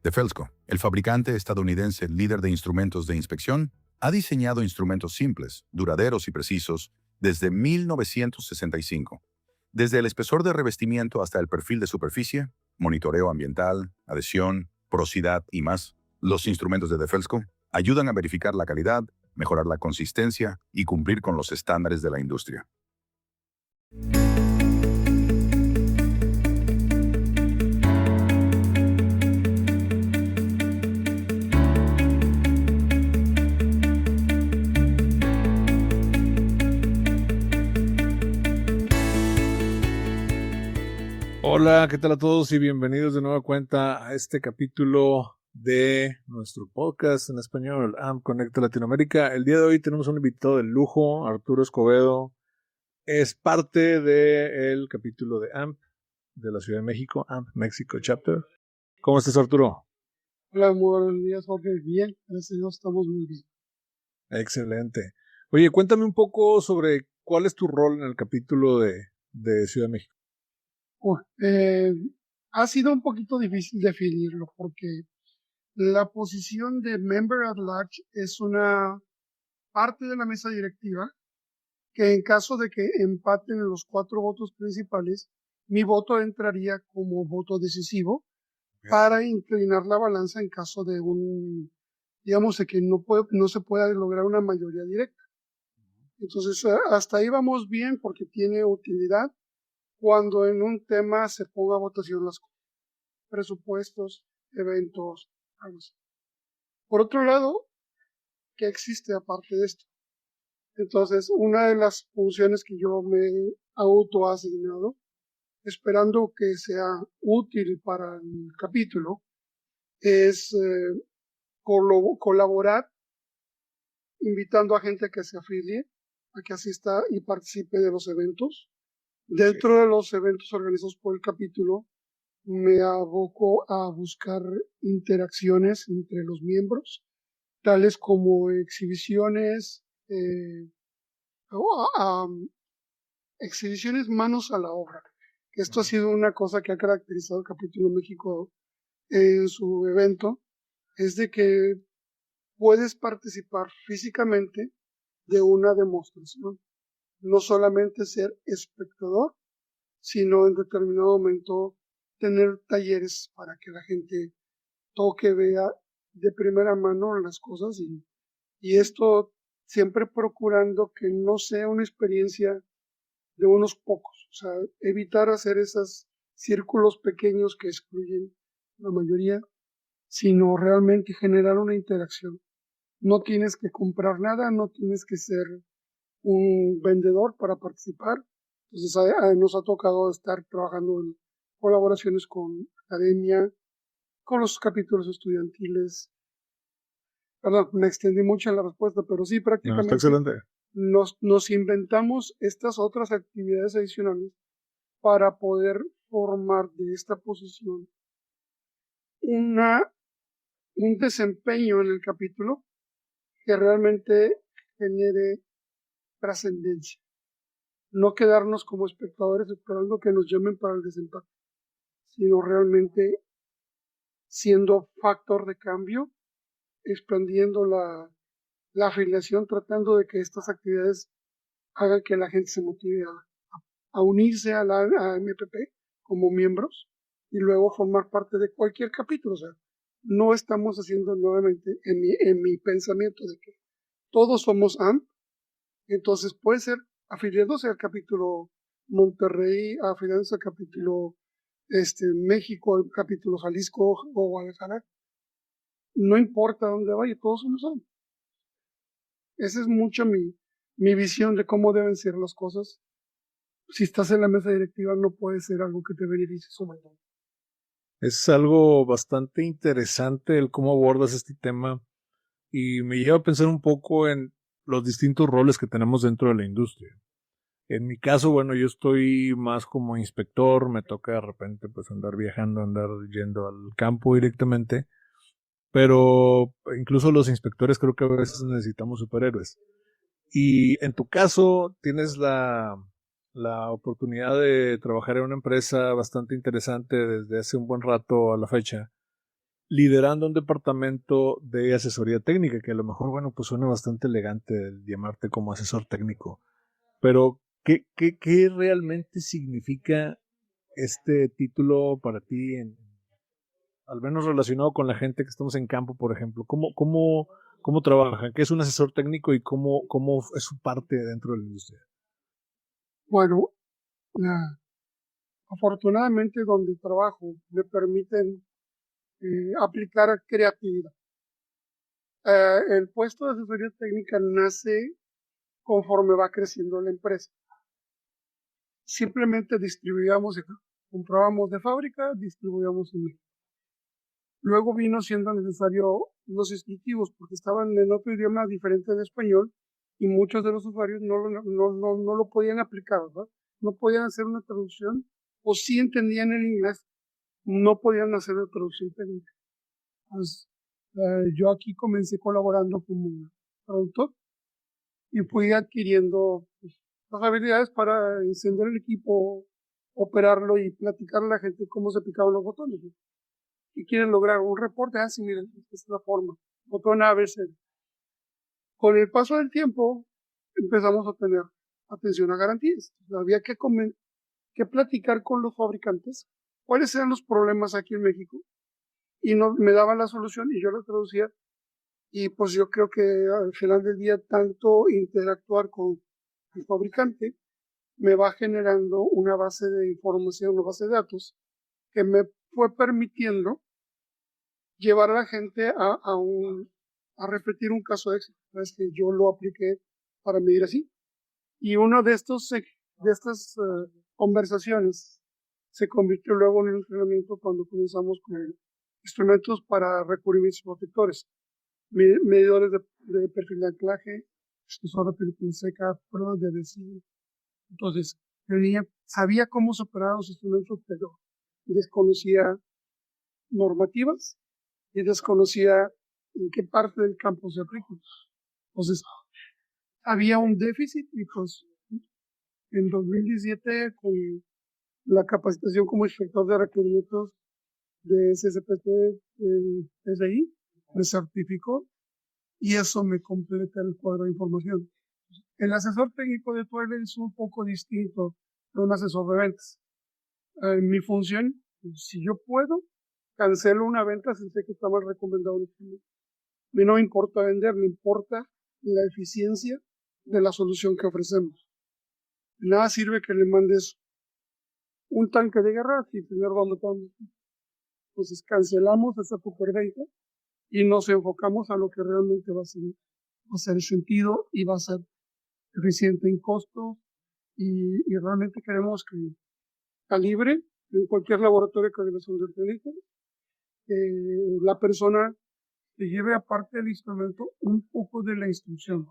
DeFelsco, el fabricante estadounidense líder de instrumentos de inspección, ha diseñado instrumentos simples, duraderos y precisos desde 1965. Desde el espesor de revestimiento hasta el perfil de superficie, monitoreo ambiental, adhesión, porosidad y más, los instrumentos de DeFelsco ayudan a verificar la calidad, mejorar la consistencia y cumplir con los estándares de la industria. Hola, ¿qué tal a todos y bienvenidos de nueva cuenta a este capítulo de nuestro podcast en español, AMP Conecta Latinoamérica. El día de hoy tenemos un invitado de lujo, Arturo Escobedo. Es parte del capítulo de AMP de la Ciudad de México, AMP México Chapter. ¿Cómo estás, Arturo? Hola, muy buenos días, Jorge. Bien, gracias a Dios, estamos muy bien. Excelente. Oye, cuéntame un poco sobre cuál es tu rol en el capítulo de Ciudad de México. Ha sido un poquito difícil definirlo porque la posición de Member at Large es una parte de la mesa directiva que en caso de que empaten los 4 votos principales, mi voto entraría como voto decisivo para inclinar la balanza en caso de digamos, de que no se pueda lograr una mayoría directa. Entonces, hasta ahí vamos bien porque tiene utilidad cuando en un tema se ponga a votación las cosas, presupuestos, eventos, algo así. Por otro lado, ¿qué existe aparte de esto? Entonces, una de las funciones que yo me he autoasignado, esperando que sea útil para el capítulo, es colaborar invitando a gente que se afilie, a que asista y participe de los eventos. Dentro de los eventos organizados por el capítulo, me aboco a buscar interacciones entre los miembros, tales como exhibiciones, exhibiciones manos a la obra. Esto ha sido una cosa que ha caracterizado el Capítulo México en su evento, es de que puedes participar físicamente de una demostración, no solamente ser espectador, sino en determinado momento tener talleres para que la gente toque, vea de primera mano las cosas y esto siempre procurando que no sea una experiencia de unos pocos, o sea, evitar hacer esos círculos pequeños que excluyen la mayoría, sino realmente generar una interacción. No tienes que comprar nada, no tienes que ser un vendedor para participar. Entonces nos ha tocado estar trabajando en colaboraciones con academia, con los capítulos estudiantiles. Perdón, me extendí mucho en la respuesta, pero sí, prácticamente Está excelente. nos inventamos estas otras actividades adicionales para poder formar de esta posición un desempeño en el capítulo que realmente genere trascendencia. No quedarnos como espectadores esperando que nos llamen para el desempate, sino realmente siendo factor de cambio, expandiendo la afiliación, tratando de que estas actividades hagan que la gente se motive a unirse a MPP como miembros y luego formar parte de cualquier capítulo. O sea, no estamos haciendo nuevamente en mi pensamiento de que todos somos AMP, entonces puede ser afiliándose al capítulo Monterrey, afiliándose al capítulo México, al capítulo Jalisco o Guadalajara. No importa dónde vaya, todos somos AMP. Esa es mucho mi visión de cómo deben ser las cosas. Si estás en la mesa directiva, no puede ser algo que te beneficie sumamente. Es algo bastante interesante el cómo abordas este tema y me lleva a pensar un poco en los distintos roles que tenemos dentro de la industria. En mi caso, bueno, yo estoy más como inspector, me toca de repente pues andar viajando, andar yendo al campo directamente, pero incluso los inspectores creo que a veces necesitamos superhéroes. Y en tu caso tienes la oportunidad de trabajar en una empresa bastante interesante desde hace un buen rato a la fecha. liderando un departamento de asesoría técnica, que a lo mejor, bueno, pues suena bastante elegante el llamarte como asesor técnico, pero ¿qué realmente significa este título para ti, al menos relacionado con la gente que estamos en campo, por ejemplo? ¿Cómo trabajan? ¿Qué es un asesor técnico y cómo es su parte dentro de la industria? Bueno, afortunadamente donde trabajo me permiten aplicar creatividad. El puesto de asesoría técnica nace conforme va creciendo la empresa. Simplemente distribuíamos, comprábamos de fábrica, distribuíamos en México. Luego vino siendo necesario los distintivos porque estaban en otro idioma diferente de español y muchos de los usuarios no lo podían aplicar, ¿verdad? No podían hacer una traducción o sí entendían el inglés, no podían hacer una traducción técnica. Entonces, yo aquí comencé colaborando como traductor y fui adquiriendo pues, las habilidades para encender el equipo, operarlo y platicarle a la gente cómo se picaban los botones. Y quieren lograr un reporte, sí, miren, esta es la forma, botón ABC. Con el paso del tiempo empezamos a tener atención a garantías. Había que platicar con los fabricantes cuáles eran los problemas aquí en México y me daban la solución y yo la traducía. Y pues yo creo que al final del día tanto interactuar con el fabricante me va generando una base de información, una base de datos que me fue permitiendo llevar a la gente a repetir un caso de éxito. Es que yo lo apliqué para medir así. Y uno de estas conversaciones se convirtió luego en un entrenamiento cuando comenzamos con instrumentos para recubrimientos protectores, medidores de perfil de anclaje, extrusor de película seca, pruebas de adhesivo. Entonces, sabía cómo se operaban los instrumentos, pero desconocía normativas y desconocía en qué parte del campo se aplican. Entonces, había un déficit y pues en 2017 con la capacitación como inspector de requerimientos de SSPT en SI, me certificó y eso me completa el cuadro de información. El asesor técnico de Twilio es un poco distinto de un asesor de ventas. Mi función, si yo puedo, cancelo una venta si sé que está mal recomendado. A mí no me importa vender, me importa la eficiencia de la solución que ofrecemos. Nada sirve que le mandes un tanque de guerra sin tener dónde poner. Entonces cancelamos esa superventa y nos enfocamos a lo que realmente va a ser sentido y va a ser eficiente en costo y realmente queremos que calibre en cualquier laboratorio de calibración de técnica la persona que lleve aparte del instrumento un poco de la instrucción,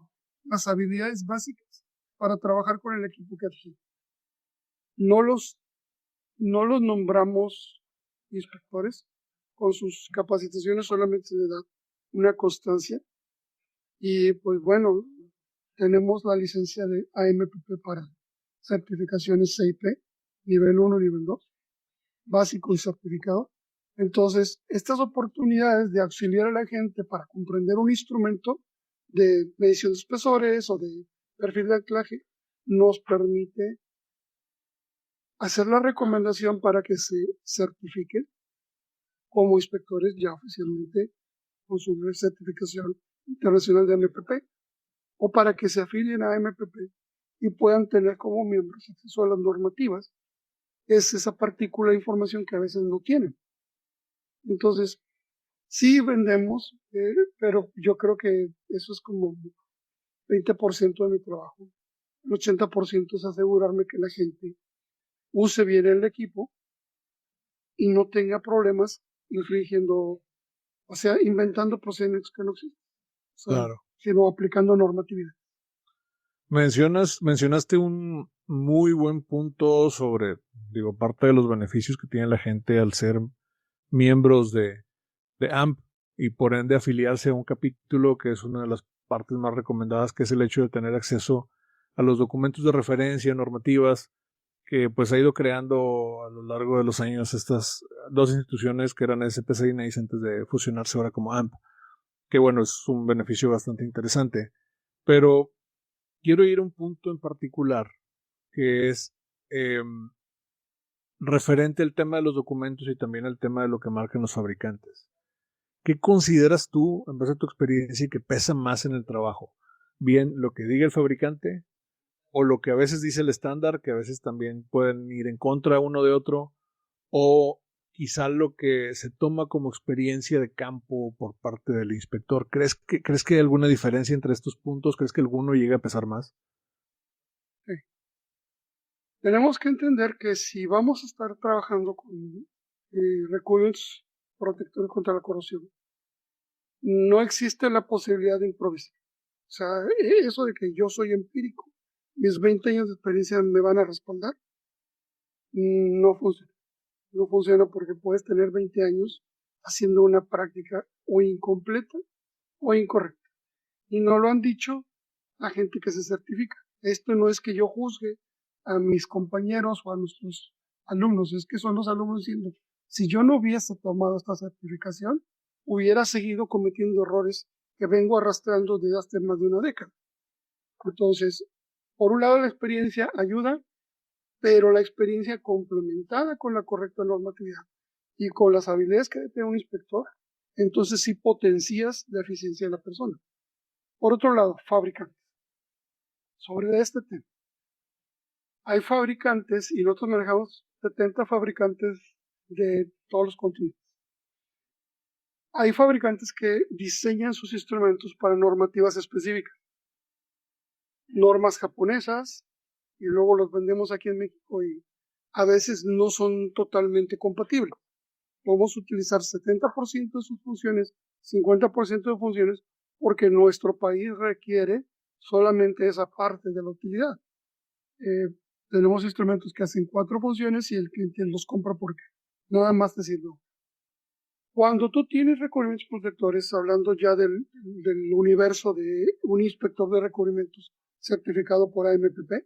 las habilidades básicas para trabajar con el equipo que hace. No los nombramos inspectores, con sus capacitaciones solamente se le da una constancia y pues bueno, tenemos la licencia de AMPP para certificaciones CIP, nivel 1, nivel 2, básico y certificado. Entonces, estas oportunidades de auxiliar a la gente para comprender un instrumento de medición de espesores o de perfil de anclaje nos permite hacer la recomendación para que se certifiquen como inspectores ya oficialmente con su certificación internacional de AMPP o para que se afilien a AMPP y puedan tener como miembros acceso a las normativas. Es esa partícula de información que a veces no tienen. Entonces, sí vendemos, pero yo creo que eso es como 20% de mi trabajo. El 80% es asegurarme que la gente use bien el equipo y no tenga problemas infringiendo, o sea, inventando procedimientos que no existen, o sea, Claro. sino aplicando normatividad. Mencionaste un muy buen punto sobre, parte de los beneficios que tiene la gente al ser miembros de AMP y por ende afiliarse a un capítulo que es una de las partes más recomendadas, que es el hecho de tener acceso a los documentos de referencia, normativas, que pues ha ido creando a lo largo de los años estas dos instituciones que eran SPC y NICE antes de fusionarse ahora como AMP, que bueno, es un beneficio bastante interesante. Pero quiero ir a un punto en particular, que es referente al tema de los documentos y también al tema de lo que marcan los fabricantes. ¿Qué consideras tú, en base a tu experiencia, que pesa más en el trabajo? ¿Bien lo que diga el fabricante o lo que a veces dice el estándar, que a veces también pueden ir en contra uno de otro, o quizá lo que se toma como experiencia de campo por parte del inspector? ¿Crees que hay alguna diferencia entre estos puntos? ¿Crees que alguno llega a pesar más? Sí. Tenemos que entender que si vamos a estar trabajando con recubrimientos protectores contra la corrosión, no existe la posibilidad de improvisar. O sea, eso de que yo soy empírico, mis 20 años de experiencia me van a respaldar, no funciona. No funciona porque puedes tener 20 años haciendo una práctica o incompleta o incorrecta. Y no lo han dicho la gente que se certifica. Esto no es que yo juzgue a mis compañeros o a nuestros alumnos, es que son los alumnos diciendo, si yo no hubiese tomado esta certificación, hubiera seguido cometiendo errores que vengo arrastrando desde hace más de una década. Entonces, por un lado la experiencia ayuda, pero la experiencia complementada con la correcta normatividad y con las habilidades que debe tener un inspector, entonces sí potencias la eficiencia de la persona. Por otro lado, fabricantes. Sobre este tema, hay fabricantes y nosotros manejamos 70 fabricantes de todos los continentes. Hay fabricantes que diseñan sus instrumentos para normativas específicas, normas japonesas, y luego los vendemos aquí en México y a veces no son totalmente compatibles. Podemos utilizar 70% de sus funciones, 50% de funciones, porque nuestro país requiere solamente esa parte de la utilidad. Tenemos instrumentos que hacen 4 funciones y el cliente los compra porque nada más te sirve. Cuando tú tienes recubrimientos protectores, hablando ya del universo de un inspector de recubrimientos certificado por AMPP,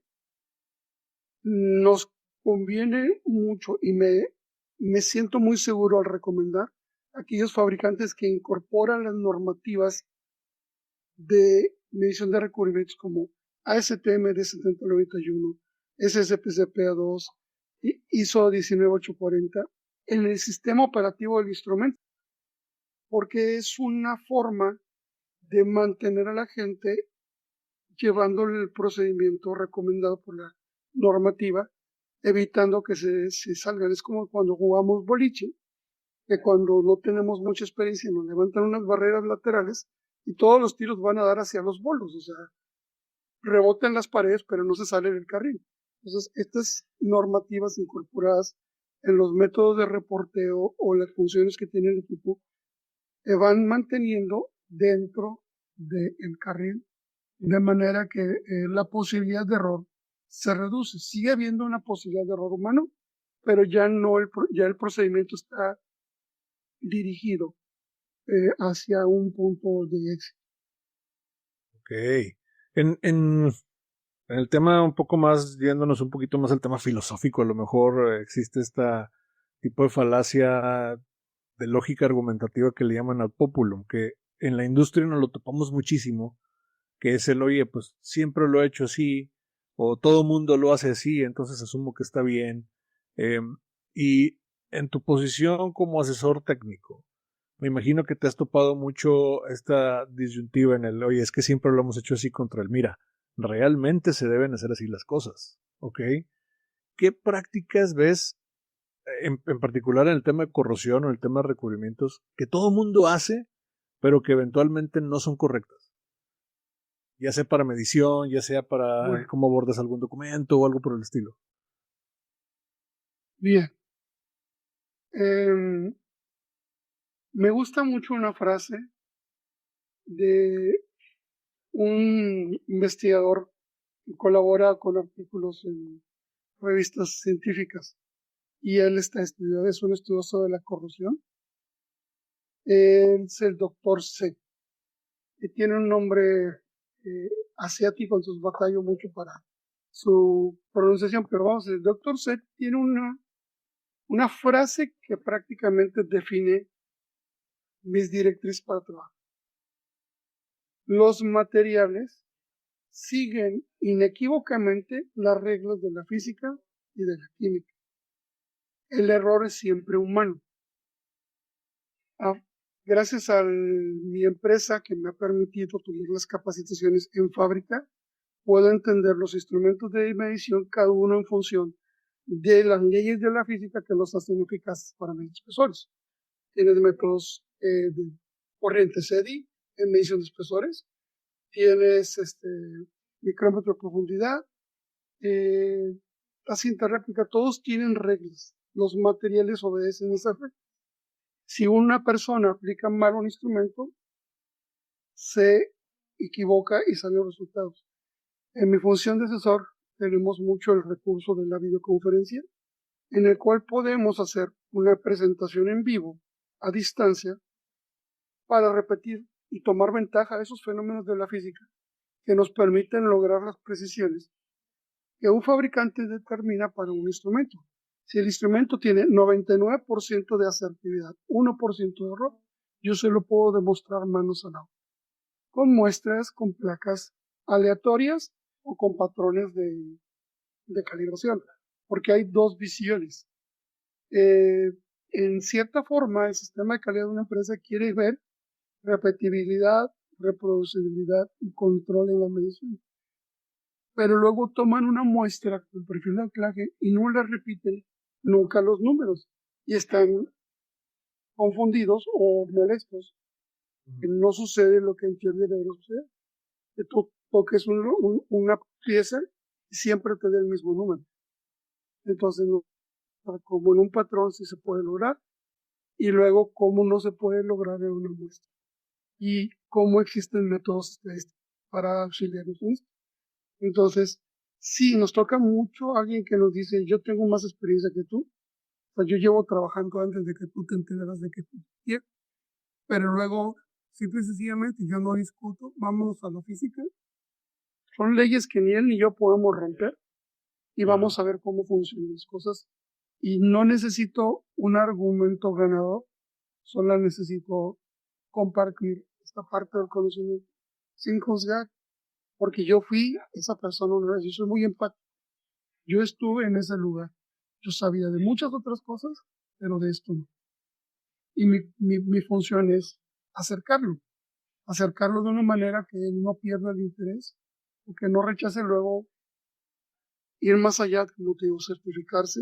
nos conviene mucho y me siento muy seguro al recomendar a aquellos fabricantes que incorporan las normativas de medición de recubrimientos como ASTM D7091, SSPCPA2 y ISO 19840 en el sistema operativo del instrumento, porque es una forma de mantener a la gente llevando el procedimiento recomendado por la normativa, evitando que se salgan. Es como cuando jugamos boliche, que cuando no tenemos mucha experiencia nos levantan unas barreras laterales y todos los tiros van a dar hacia los bolos, o sea, rebotan las paredes, pero no se sale del carril. Entonces, estas normativas incorporadas en los métodos de reporteo o las funciones que tiene el equipo van manteniendo dentro del carril, de manera que la posibilidad de error se reduce. Sigue habiendo una posibilidad de error humano, pero ya no ya el procedimiento está dirigido hacia un punto de éxito. Ok. En el tema un poco más, yéndonos un poquito más al tema filosófico, a lo mejor existe este tipo de falacia de lógica argumentativa que le llaman ad populum, que en la industria nos lo topamos muchísimo, que es el, oye, pues siempre lo he hecho así, o todo mundo lo hace así, entonces asumo que está bien. Y en tu posición como asesor técnico, me imagino que te has topado mucho esta disyuntiva en el, oye, es que siempre lo hemos hecho así contra el, mira, realmente se deben hacer así las cosas, ¿ok? ¿Qué prácticas ves, en particular en el tema de corrosión o el tema de recubrimientos, que todo mundo hace, pero que eventualmente no son correctas? Ya sea para medición, ya sea para cómo abordas algún documento o algo por el estilo. Bien. Me gusta mucho una frase de un investigador que colabora con artículos en revistas científicas y él es un estudioso de la corrosión. Es el doctor C, que tiene un nombre asiático, entonces batallo mucho para su pronunciación, pero vamos, el Dr. Set tiene una frase que prácticamente define mis directrices para trabajar. Los materiales siguen inequívocamente las reglas de la física y de la química. El error es siempre humano. Gracias a mi empresa que me ha permitido tomar las capacitaciones en fábrica, puedo entender los instrumentos de medición, cada uno en función de las leyes de la física que los hacen eficaces para medir espesores. Tienes métodos de corriente SEDI en medición de espesores, tienes micrómetro de profundidad, la cinta réplica, todos tienen reglas. Los materiales obedecen esas reglas. Si una persona aplica mal un instrumento, se equivoca y salen los resultados. En mi función de asesor tenemos mucho el recurso de la videoconferencia, en el cual podemos hacer una presentación en vivo a distancia para repetir y tomar ventaja de esos fenómenos de la física que nos permiten lograr las precisiones que un fabricante determina para un instrumento. Si el instrumento tiene 99% de asertividad, 1% de error, yo se lo puedo demostrar manos al agua, con muestras, con placas aleatorias o con patrones de calibración, porque hay dos visiones. En cierta forma, el sistema de calidad de una empresa quiere ver repetibilidad, reproducibilidad y control en la medición. Pero luego toman una muestra con perfil de anclaje y no la repiten nunca los números y están confundidos o molestos. Que no sucede lo que entiende debe suceder. Que tú toques una pieza y siempre te dé el mismo número. Entonces, como en un patrón sí se puede lograr, y luego cómo no se puede lograr en una muestra. Y cómo existen métodos estadísticos para auxiliarnos en esto. Entonces, sí, nos toca mucho alguien que nos dice, yo tengo más experiencia que tú, o sea, yo llevo trabajando antes de que tú te enteraras de que tú quieres, pero luego, simple y sencillamente, yo no discuto, vámonos a la física, son leyes que ni él ni yo podemos romper, y vamos a ver cómo funcionan las cosas, y no necesito un argumento ganador, solo necesito compartir esta parte del conocimiento, sin juzgar, porque yo fui esa persona una vez, yo soy muy empático, yo estuve en ese lugar, yo sabía de muchas otras cosas, pero de esto no. Y mi función es acercarlo de una manera que él no pierda el interés, o que no rechace luego ir más allá, como te digo, certificarse,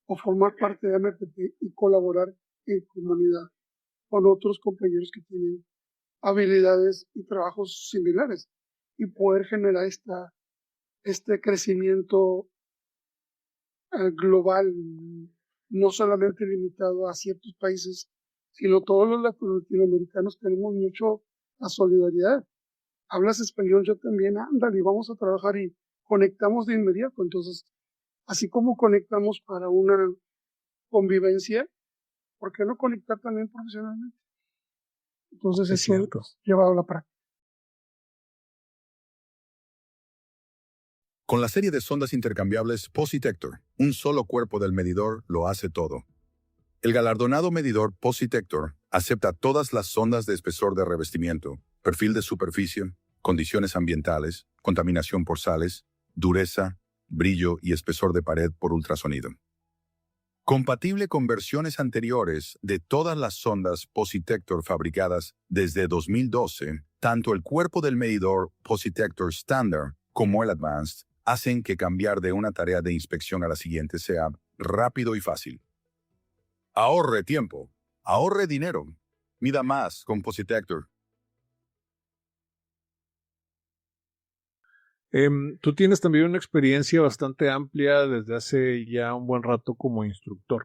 o formar parte de MPT y colaborar en comunidad con otros compañeros que tienen habilidades y trabajos similares, y poder generar este crecimiento global, no solamente limitado a ciertos países, sino todos los latinoamericanos tenemos mucho la solidaridad. Hablas español, yo también, ándale, vamos a trabajar y conectamos de inmediato. Entonces, así como conectamos para una convivencia, ¿por qué no conectar también profesionalmente? Entonces, Es eso cierto. llevado a la práctica. Con la serie de sondas intercambiables Positector, un solo cuerpo del medidor lo hace todo. El galardonado medidor Positector acepta todas las sondas de espesor de revestimiento, perfil de superficie, condiciones ambientales, contaminación por sales, dureza, brillo y espesor de pared por ultrasonido. Compatible con versiones anteriores de todas las sondas Positector fabricadas desde 2012, tanto el cuerpo del medidor Positector Standard como el Advanced hacen que cambiar de una tarea de inspección a la siguiente sea rápido y fácil. Ahorre tiempo, ahorre dinero, mida más con Positector. Tú tienes también una experiencia bastante amplia desde hace ya un buen rato como instructor.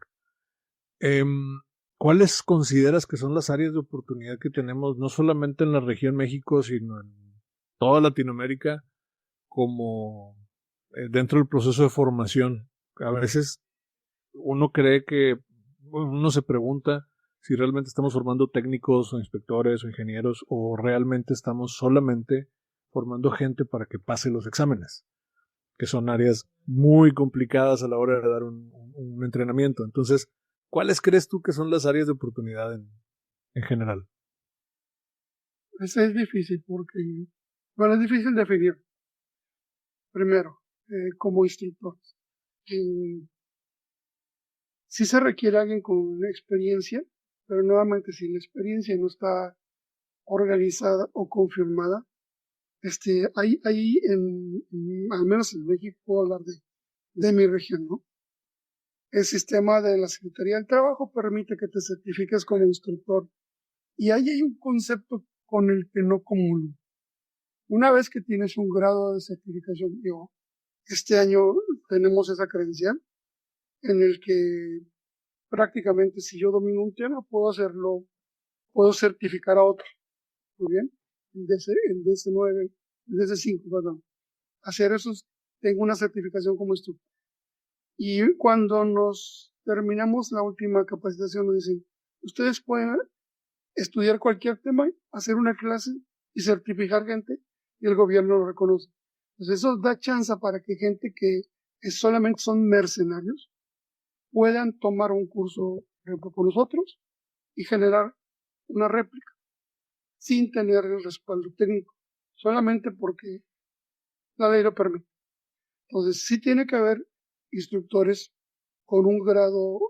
¿Cuáles consideras que son las áreas de oportunidad que tenemos, no solamente en la región México, sino en toda Latinoamérica, como dentro del proceso de formación? A veces uno cree que, uno se pregunta si realmente estamos formando técnicos o inspectores o ingenieros, o realmente estamos solamente formando gente para que pase los exámenes. que son áreas muy complicadas a la hora de dar un entrenamiento. Entonces, ¿cuáles crees tú que son las áreas de oportunidad en general? Ese es difícil porque, bueno, es difícil definir. Primero, como instructor, sí se requiere alguien con experiencia, pero nuevamente si la experiencia no está organizada o confirmada, hay al menos en México, puedo hablar de mi región, ¿no? El sistema de la Secretaría del Trabajo permite que te certifiques como instructor y ahí hay un concepto con el que no comulgo. Una vez que tienes un grado de certificación, digo, este año tenemos esa credencial en el que prácticamente si yo domino un tema, puedo certificar a otro. Muy bien, en DC9, en DC5, perdón. Hacer eso, tengo una certificación como instructor. Y cuando nos terminamos la última capacitación, nos dicen, ustedes pueden estudiar cualquier tema, hacer una clase y certificar gente, y el gobierno lo reconoce. Entonces eso da chance para que gente que solamente son mercenarios puedan tomar un curso, por ejemplo, con nosotros y generar una réplica sin tener el respaldo técnico, solamente porque la ley lo permite. Entonces sí tiene que haber instructores con un grado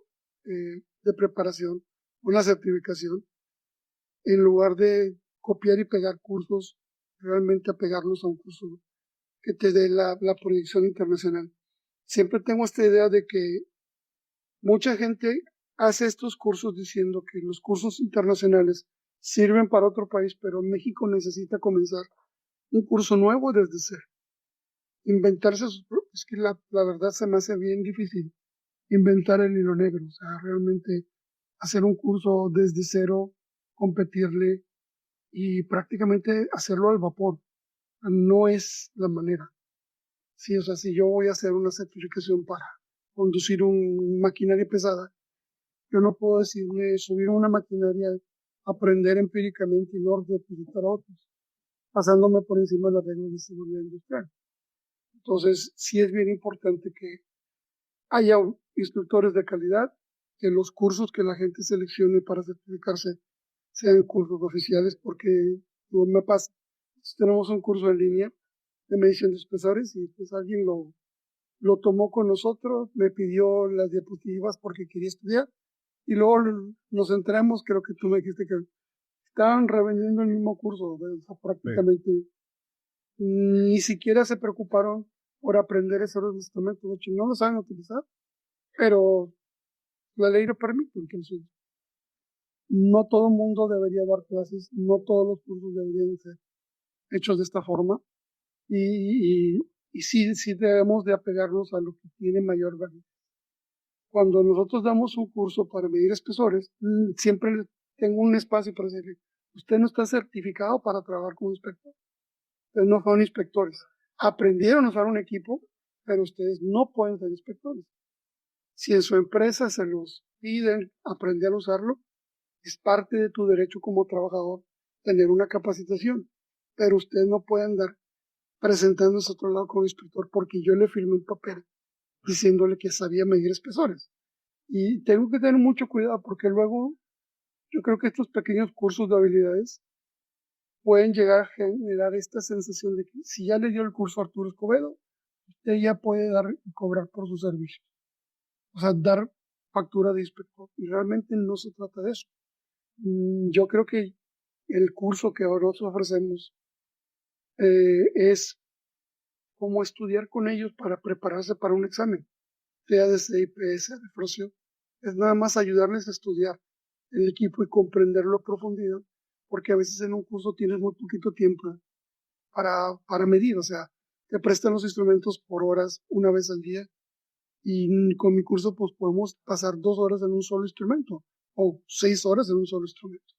de preparación, una certificación, en lugar de copiar y pegar cursos, realmente apegarlos a un curso que te dé la proyección internacional. Siempre tengo esta idea de que mucha gente hace estos cursos diciendo que los cursos internacionales sirven para otro país, pero México necesita comenzar un curso nuevo desde cero. Inventarse sus propios, es que la verdad se me hace bien difícil inventar el hilo negro, o sea, realmente hacer un curso desde cero, competirle y prácticamente hacerlo al vapor, no es la manera. Sí, o sea, si yo voy a hacer una certificación para conducir una maquinaria pesada, yo no puedo decirle subir una maquinaria, aprender empíricamente y luego replicar a otros, pasándome por encima de las reglas de seguridad industrial. Entonces, sí es bien importante que haya instructores de calidad, que los cursos que la gente seleccione para certificarse sean cursos oficiales, porque no me pasa. Tenemos un curso en línea de medición de espesores y pues alguien lo tomó con nosotros, me pidió las diapositivas porque quería estudiar y luego nos enteramos, creo que tú me dijiste que estaban revendiendo el mismo curso, o sea, prácticamente ni siquiera se preocuparon por aprender esos instrumentos, de hecho no lo saben utilizar, pero la ley lo permite, entonces no todo el mundo debería dar clases, no todos los cursos deberían ser hechos de esta forma y sí debemos de apegarnos a lo que tiene mayor valor. Cuando nosotros damos un curso para medir espesores, siempre tengo un espacio para decirle, usted no está certificado para trabajar como inspector, ustedes no son inspectores, aprendieron a usar un equipo, pero ustedes no pueden ser inspectores. Si en su empresa se los piden aprender a usarlo, es parte de tu derecho como trabajador tener una capacitación, pero ustedes no pueden andar presentándose a otro lado como inspector porque yo le firmé un papel diciéndole que sabía medir espesores. Y tengo que tener mucho cuidado porque luego yo creo que estos pequeños cursos de habilidades pueden llegar a generar esta sensación de que si ya le dio el curso a Arturo Escobedo, usted ya puede dar y cobrar por su servicio. O sea, dar factura de inspector. Y realmente no se trata de eso. Yo creo que el curso que ahora nosotros ofrecemos es como estudiar con ellos para prepararse para un examen, sea de CIP, sea de FROCIO. Es nada más ayudarles a estudiar el equipo y comprenderlo a profundidad, porque a veces en un curso tienes muy poquito tiempo para medir, o sea, te prestan los instrumentos por horas, una vez al día, y con mi curso pues podemos pasar 2 horas en un solo instrumento, o 6 horas en un solo instrumento.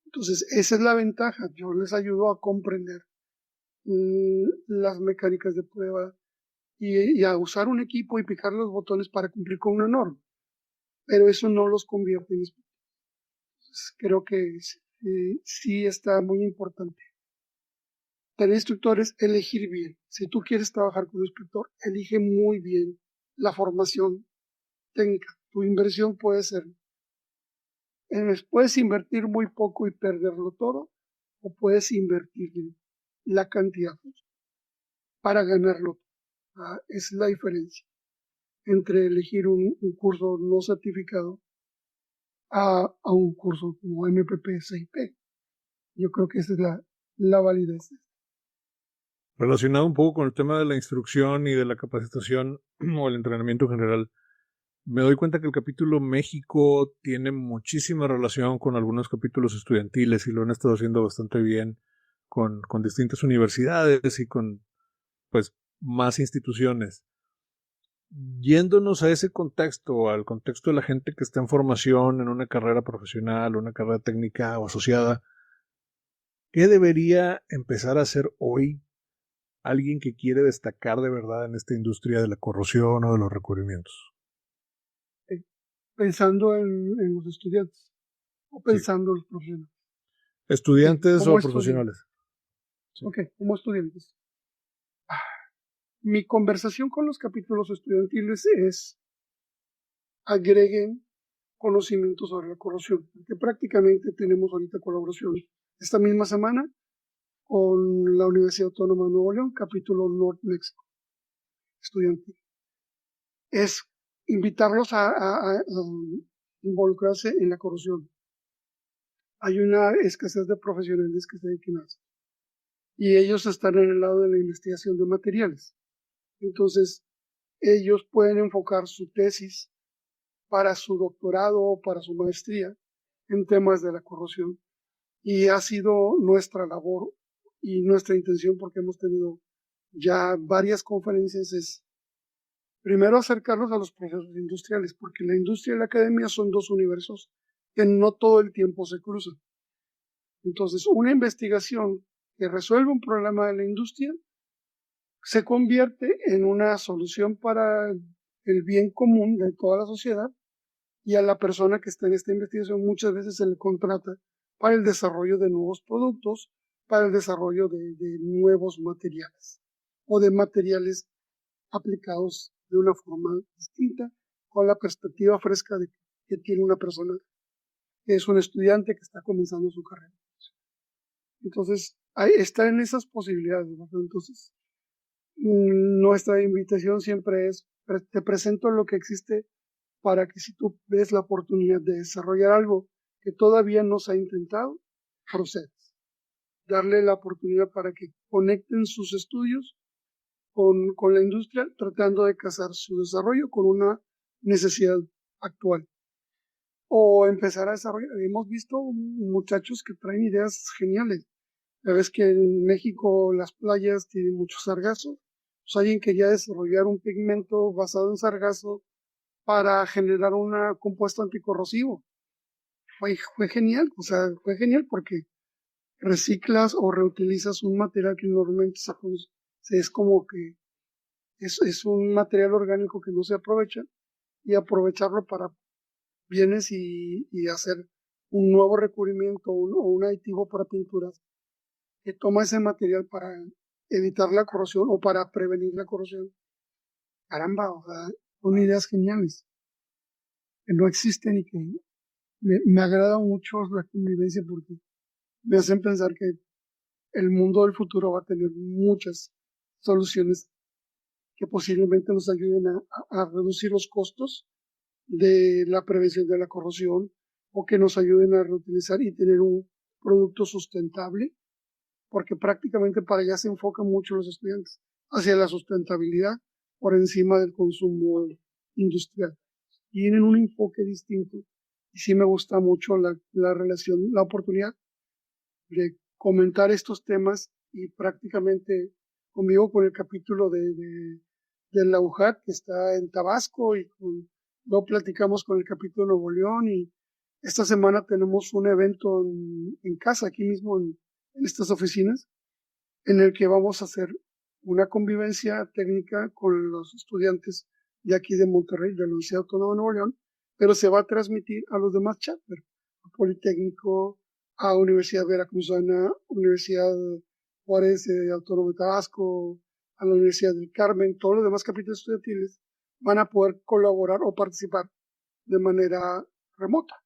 Entonces, esa es la ventaja, yo les ayudo a comprender las mecánicas de prueba y a usar un equipo y picar los botones para cumplir con una norma, pero eso no los convierte en inspectores. Creo que sí está muy importante. tener instructor es elegir bien. Si tú quieres trabajar con un instructor, elige muy bien la formación técnica. Tu inversión puede ser, puedes invertir muy poco y perderlo todo, o puedes invertir la cantidad para ganarlo. Es la diferencia entre elegir un curso no certificado a un curso como MPP, CIP. Yo creo que esa es la validez. Relacionado un poco con el tema de la instrucción y de la capacitación o el entrenamiento general, me doy cuenta que el capítulo México tiene muchísima relación con algunos capítulos estudiantiles y lo han estado haciendo bastante bien con distintas universidades y con pues más instituciones. Yéndonos a ese contexto, al contexto de la gente que está en formación en una carrera profesional, una carrera técnica o asociada, ¿qué debería empezar a hacer hoy alguien que quiere destacar de verdad en esta industria de la corrosión o de los recubrimientos? Pensando en los estudiantes o pensando en los profesionales. ¿Estudiantes o estudiantes. profesionales? Sí. Ok, como estudiantes. Mi conversación con los capítulos estudiantiles es: agreguen conocimiento sobre la corrosión, porque prácticamente tenemos ahorita colaboración esta misma semana con la Universidad Autónoma de Nuevo León, capítulo North México estudiantil. Es invitarlos a involucrarse en la corrosión. Hay una escasez de profesionales que se dediquen a eso, y ellos están en el lado de la investigación de materiales. Entonces, ellos pueden enfocar su tesis para su doctorado o para su maestría en temas de la corrosión. Y ha sido nuestra labor y nuestra intención, porque hemos tenido ya varias conferencias, es primero acercarlos a los procesos industriales, porque la industria y la academia son dos universos que no todo el tiempo se cruzan. Entonces, una investigación que resuelve un problema de la industria se convierte en una solución para el bien común de toda la sociedad, y a la persona que está en esta investigación muchas veces se le contrata para el desarrollo de nuevos productos, para el desarrollo de nuevos materiales o de materiales aplicados de una forma distinta, con la perspectiva fresca que tiene una persona que es un estudiante que está comenzando su carrera. Entonces, está en esas posibilidades, ¿verdad? Entonces, nuestra invitación siempre es: te presento lo que existe, para que si tú ves la oportunidad de desarrollar algo que todavía no se ha intentado, procedas. Darle la oportunidad para que conecten sus estudios con la industria, tratando de casar su desarrollo con una necesidad actual. O empezar a desarrollar. Hemos visto muchachos que traen ideas geniales. Ya ves que en México las playas tienen mucho sargazo. Pues alguien quería desarrollar un pigmento basado en sargazo para generar un compuesto anticorrosivo. Fue genial, o sea, fue genial porque reciclas o reutilizas un material que normalmente es como que es un material orgánico que no se aprovecha, y aprovecharlo para bienes y hacer un nuevo recubrimiento o un aditivo para pinturas que toma ese material para evitar la corrosión o para prevenir la corrosión. Caramba, o sea, son ideas geniales que no existen y que me agrada mucho la convivencia, porque me hacen pensar que el mundo del futuro va a tener muchas soluciones que posiblemente nos ayuden a reducir los costos de la prevención de la corrosión, o que nos ayuden a reutilizar y tener un producto sustentable, porque prácticamente para allá se enfocan mucho los estudiantes, hacia la sustentabilidad por encima del consumo industrial. Tienen un enfoque distinto, y sí me gusta mucho la relación, la oportunidad de comentar estos temas, y prácticamente conmigo con el capítulo de la UJAT que está en Tabasco, y luego platicamos con el capítulo de Nuevo León, y esta semana tenemos un evento en casa, aquí mismo en estas oficinas, en el que vamos a hacer una convivencia técnica con los estudiantes de aquí de Monterrey, de la Universidad Autónoma de Nuevo León, pero se va a transmitir a los demás chapters, a Politécnico, a Universidad Veracruzana, Universidad Juárez Autónomo de Tabasco, a la Universidad del Carmen, todos los demás capítulos estudiantiles van a poder colaborar o participar de manera remota.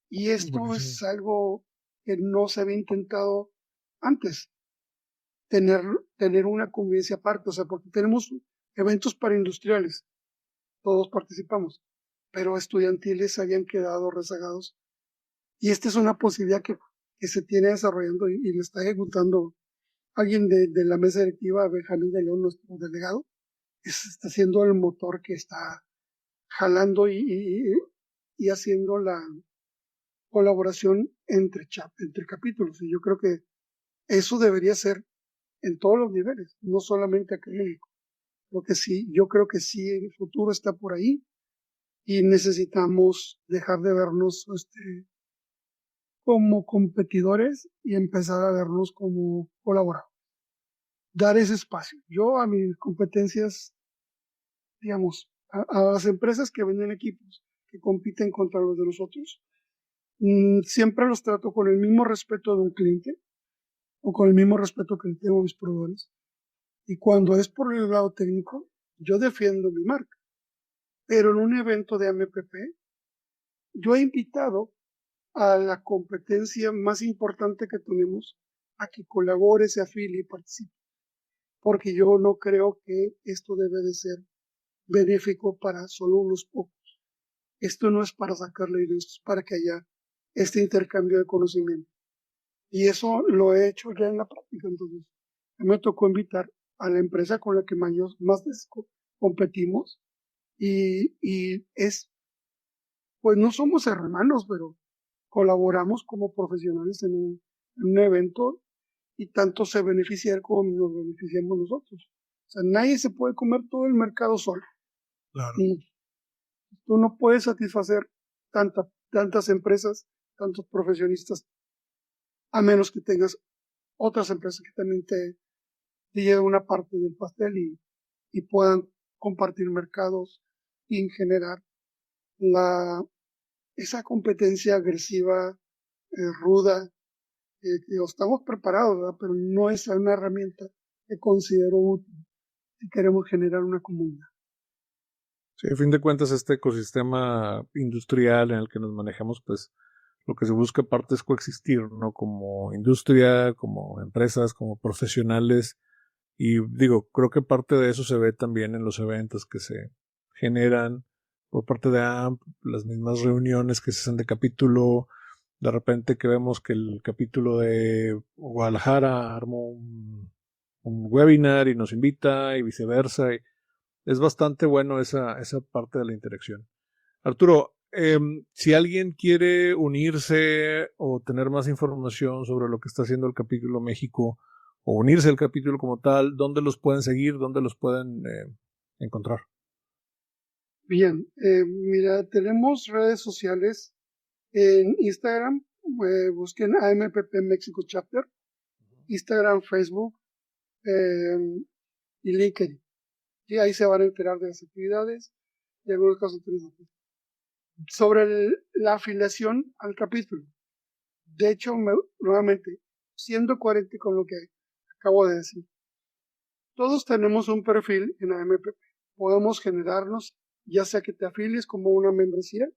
Y esto Buenísimo. es algo que no se había intentado antes, tener una convivencia aparte, o sea, porque tenemos eventos para industriales, todos participamos, pero estudiantiles habían quedado rezagados. Y esta es una posibilidad que se tiene desarrollando y le está ejecutando alguien de la mesa directiva, Benjamín de León, nuestro delegado, está haciendo el motor que está jalando y haciendo la colaboración entre capítulos. Y yo creo que eso debería ser en todos los niveles, no solamente académico. Yo creo que sí, el futuro está por ahí y necesitamos dejar de vernos como competidores y empezar a vernos como colaboradores. Dar ese espacio. Yo a mis competencias, digamos, a las empresas que venden equipos que compiten contra los de nosotros, siempre los trato con el mismo respeto de un cliente o con el mismo respeto que tengo a mis proveedores. Y cuando es por el lado técnico, yo defiendo mi marca. Pero en un evento de AMPP, yo he invitado a la competencia más importante que tenemos a que colabore, se afilie y participe. Porque yo no creo que esto debe de ser benéfico para solo unos pocos. Esto no es para sacarle dinero, esto es para que haya este intercambio de conocimiento. Y eso lo he hecho ya en la práctica. Entonces, me tocó invitar a la empresa con la que más competimos y pues no somos hermanos, pero colaboramos como profesionales en un evento y tanto se beneficia él como nos beneficiamos nosotros. O sea, nadie se puede comer todo el mercado solo. Claro. Y tú no puedes satisfacer tantas empresas, tantos profesionistas, a menos que tengas otras empresas que también te lleven una parte del pastel y puedan compartir mercados y generar esa competencia agresiva, ruda. Estamos preparados, ¿verdad? Pero no es una herramienta que considero útil si queremos generar una comunidad. Sí, a fin de cuentas, este ecosistema industrial en el que nos manejamos, pues lo que se busca aparte es coexistir, ¿no? Como industria, como empresas, como profesionales. Y digo, creo que parte de eso se ve también en los eventos que se generan por parte de AMP, las mismas reuniones que se hacen de capítulo, de repente que vemos que el capítulo de Guadalajara armó un webinar y nos invita y viceversa. Y es bastante bueno esa parte de la interacción. Arturo, si alguien quiere unirse o tener más información sobre lo que está haciendo el capítulo México o unirse al capítulo como tal, ¿dónde los pueden seguir? ¿Dónde los pueden encontrar? Bien, mira, tenemos redes sociales en Instagram, busquen AMPP México Chapter, Instagram, Facebook y LinkedIn. Y ahí se van a enterar de las actividades y algunos casos interesantes. Sobre la afiliación al capítulo. De hecho, nuevamente, siendo coherente con lo que acabo de decir, todos tenemos un perfil en AMPP. Podemos generarnos, ya sea que te afilies como una membresía,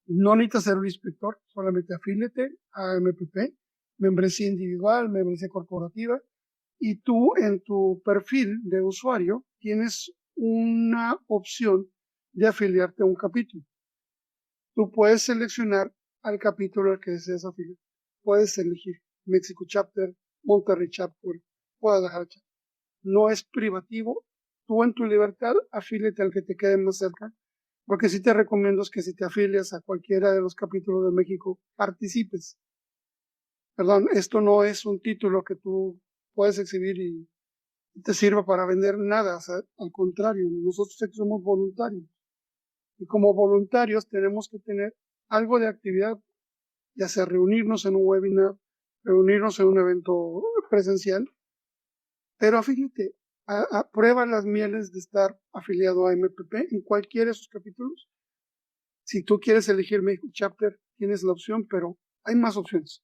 no necesitas ser un inspector, solamente afíliate a AMPP, membresía individual, membresía corporativa, y tú en tu perfil de usuario tienes una opción de afiliarte a un capítulo. Tú puedes seleccionar al capítulo al que deseas afiliar. Puedes elegir México Chapter, Monterrey Chapter, Guadalajara Chapter. No es privativo. Tú en tu libertad afíliate al que te quede más cerca. Lo que sí te recomiendo es que si te afilias a cualquiera de los capítulos de México, participes. Perdón, esto no es un título que tú puedes exhibir y te sirva para vender nada. O sea, al contrario, nosotros somos voluntarios. Y como voluntarios tenemos que tener algo de actividad, ya sea reunirnos en un webinar, reunirnos en un evento presencial, pero fíjate, prueba las mieles de estar afiliado a MPP en cualquiera de esos capítulos. Si tú quieres elegir México Chapter, tienes la opción, pero hay más opciones.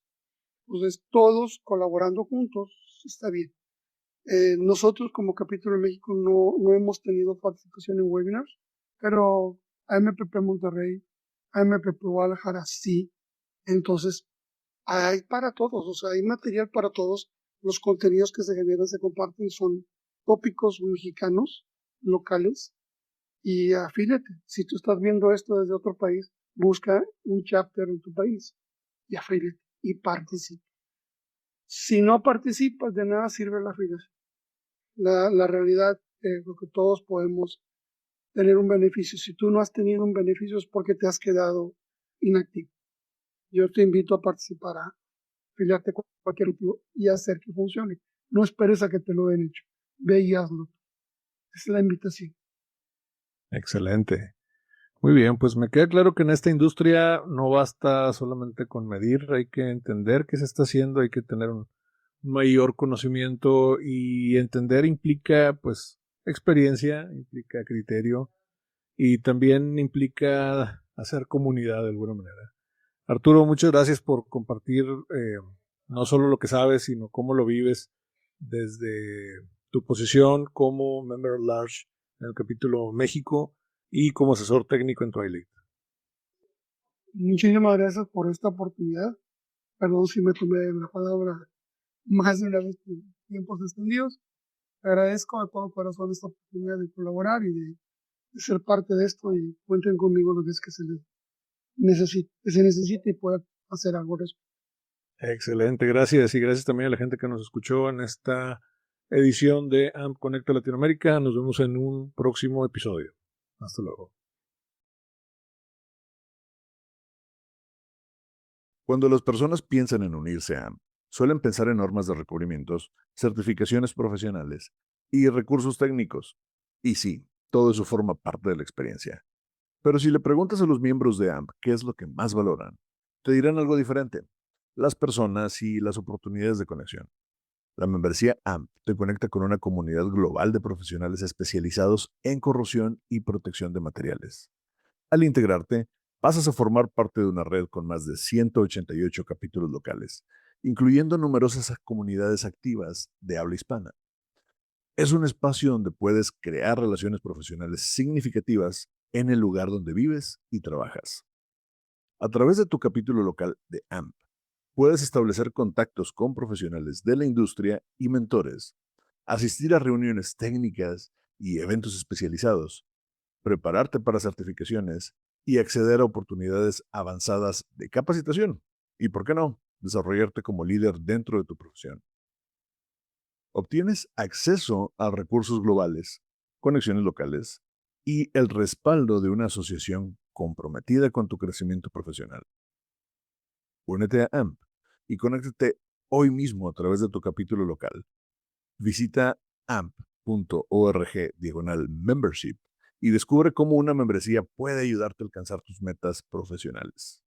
Entonces, todos colaborando juntos, está bien. Nosotros como capítulo en México no hemos tenido participación en webinars, pero AMPP Monterrey, AMPP Guadalajara sí. Entonces, hay para todos, o sea, hay material para todos. Los contenidos que se generan, se comparten, son tópicos mexicanos, locales, y afíliate. Si tú estás viendo esto desde otro país, busca un chapter en tu país y afíliate y participa. Si no participas, de nada sirve la afiliación. La realidad es que todos podemos tener un beneficio. Si tú no has tenido un beneficio es porque te has quedado inactivo. Yo te invito a participar, a afiliarte con cualquier grupo y hacer que funcione. No esperes a que te lo den hecho. Ve y hazlo. Es la invitación. Excelente. Muy bien, pues me queda claro que en esta industria no basta solamente con medir, hay que entender qué se está haciendo, hay que tener un mayor conocimiento, y entender implica pues experiencia, implica criterio y también implica hacer comunidad de alguna manera. Arturo, muchas gracias por compartir no solo lo que sabes, sino cómo lo vives desde tu posición como Member at Large en el capítulo México y como asesor técnico en Twilight. Muchísimas gracias por esta oportunidad. Perdón si me tomé la palabra más de una vez por tiempos extendidos. Agradezco de todo corazón esta oportunidad de colaborar y de ser parte de esto, y cuenten conmigo lo que es que se necesite y pueda hacer algo. Excelente, gracias, y gracias también a la gente que nos escuchó en esta edición de AMP Conecta Latinoamérica. Nos vemos en un próximo episodio. Hasta luego. Cuando las personas piensan en unirse a AMP, suelen pensar en normas de recubrimientos, certificaciones profesionales y recursos técnicos. Y sí, todo eso forma parte de la experiencia. Pero si le preguntas a los miembros de AMP qué es lo que más valoran, te dirán algo diferente: las personas y las oportunidades de conexión. La membresía AMP te conecta con una comunidad global de profesionales especializados en corrosión y protección de materiales. Al integrarte, pasas a formar parte de una red con más de 188 capítulos locales, incluyendo numerosas comunidades activas de habla hispana. Es un espacio donde puedes crear relaciones profesionales significativas en el lugar donde vives y trabajas. A través de tu capítulo local de AMP, puedes establecer contactos con profesionales de la industria y mentores, asistir a reuniones técnicas y eventos especializados, prepararte para certificaciones y acceder a oportunidades avanzadas de capacitación. Y, ¿por qué no?, desarrollarte como líder dentro de tu profesión. Obtienes acceso a recursos globales, conexiones locales y el respaldo de una asociación comprometida con tu crecimiento profesional. Únete a AMP y conéctate hoy mismo a través de tu capítulo local. Visita amp.org/membership y descubre cómo una membresía puede ayudarte a alcanzar tus metas profesionales.